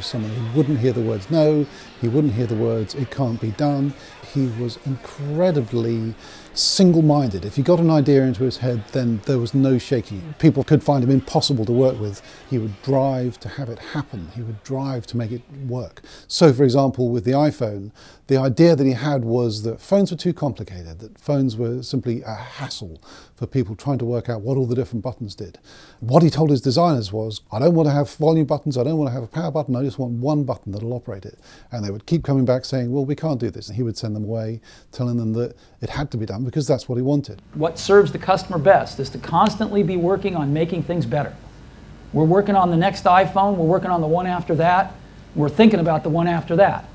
was someone who wouldn't hear the words no, he wouldn't hear the words it can't be done. He was incredibly single-minded. If he got an idea into his head, then there was no shaking. People could find him impossible to work with. He would drive to have it happen. He would drive to make it work. So, for example, with the iPhone, the idea that he had was that phones were too complicated, that phones were simply a hassle for people trying to work out what all the different buttons did. What he told his designers was, I don't want to have volume buttons, I don't want to have a power button, I just want one button that'll operate it. And they would keep coming back saying, well, we can't do this. And he would send them away, telling them that it had to be done because that's what he wanted. What serves the customer best is to constantly be working on making things better. We're working on the next iPhone, we're working on the one after that, we're thinking about the one after that.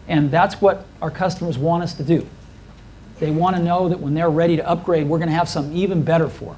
And that's what our customers want us to do. They want to know that when they're ready to upgrade, we're going to have something even better for them.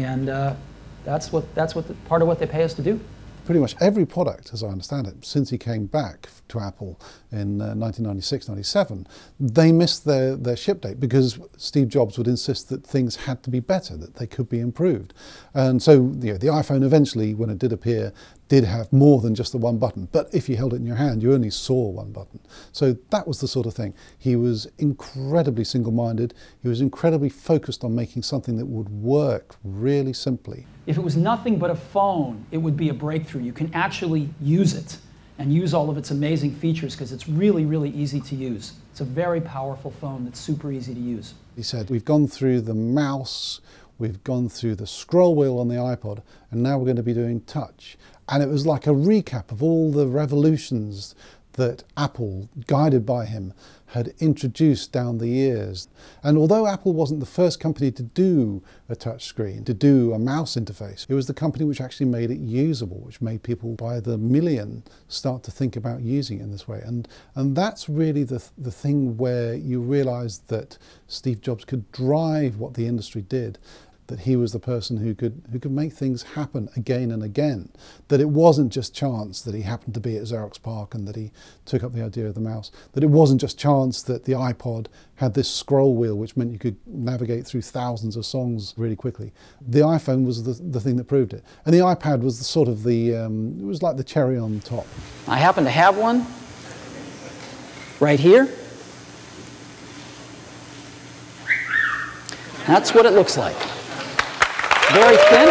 And that's part of what they pay us to do. Pretty much every product, as I understand it, since he came back to Apple in 1996-97, they missed their ship date because Steve Jobs would insist that things had to be better, that they could be improved. And so the iPhone eventually, when it did appear, did have more than just the one button. But if you held it in your hand, you only saw one button. So that was the sort of thing. He was incredibly single-minded. He was incredibly focused on making something that would work really simply. If it was nothing but a phone, it would be a breakthrough. You can actually use it and use all of its amazing features because it's really, really easy to use. It's a very powerful phone that's super easy to use. He said, we've gone through the mouse, we've gone through the scroll wheel on the iPod, and now we're going to be doing touch. And it was like a recap of all the revolutions that Apple, guided by him, had introduced down the years. And although Apple wasn't the first company to do a touch screen, to do a mouse interface, it was the company which actually made it usable, which made people by the million start to think about using it in this way. And that's really the thing where you realize that Steve Jobs could drive what the industry did, that he was the person who could make things happen again and again, that it wasn't just chance that he happened to be at Xerox PARC and that he took up the idea of the mouse, that it wasn't just chance that the iPod had this scroll wheel which meant you could navigate through thousands of songs really quickly. The iPhone was the thing that proved it. And the iPad was the sort of it was like the cherry on top. I happen to have one right here. That's what it looks like. Very thin.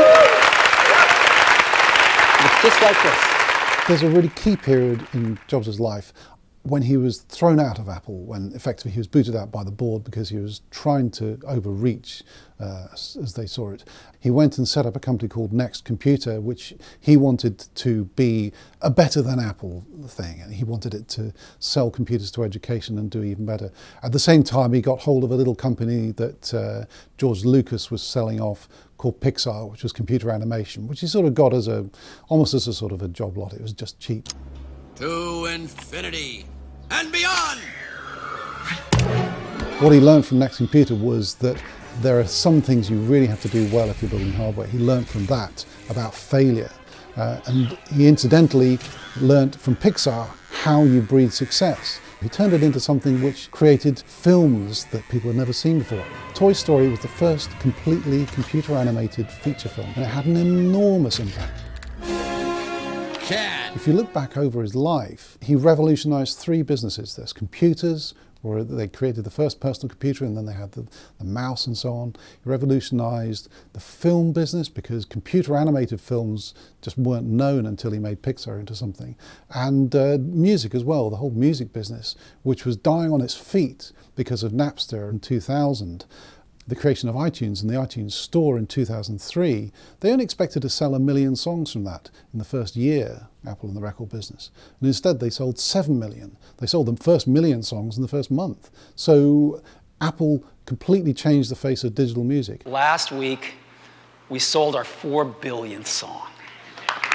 It's just like this. There's a really key period in Jobs' life when he was thrown out of Apple, when effectively he was booted out by the board because he was trying to overreach as they saw it. He went and set up a company called Next Computer, which he wanted to be a better than Apple thing, and he wanted it to sell computers to education and do even better. At the same time, he got hold of a little company that George Lucas was selling off called Pixar, which was computer animation, which he sort of got as almost as a sort of a job lot. It was just cheap. To infinity and beyond! What he learned from Next Computer was that there are some things you really have to do well if you're building hardware. He learned from that about failure. And he incidentally learned from Pixar how you breed success. He turned it into something which created films that people had never seen before. Toy Story was the first completely computer animated feature film, and it had an enormous impact. If you look back over his life, he revolutionized 3 businesses. There's computers, where they created the first personal computer, and then they had the mouse and so on. He revolutionized the film business because computer animated films just weren't known until he made Pixar into something. And music as well, the whole music business, which was dying on its feet because of Napster in 2000. The creation of iTunes and the iTunes Store in 2003, they only expected to sell 1 million songs from that in the first year, Apple in the record business. And instead they sold 7 million. They sold the first 1 million songs in the first month. So Apple completely changed the face of digital music. Last week, we sold our 4 billionth song.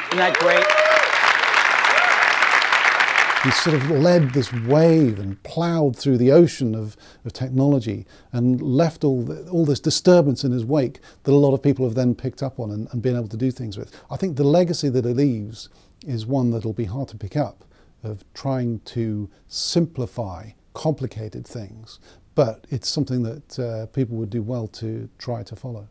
Isn't that great? He sort of led this wave and ploughed through the ocean of technology and left all this disturbance in his wake that a lot of people have then picked up on and been able to do things with. I think the legacy that it leaves is one that'll be hard to pick up, of trying to simplify complicated things, but it's something that people would do well to try to follow.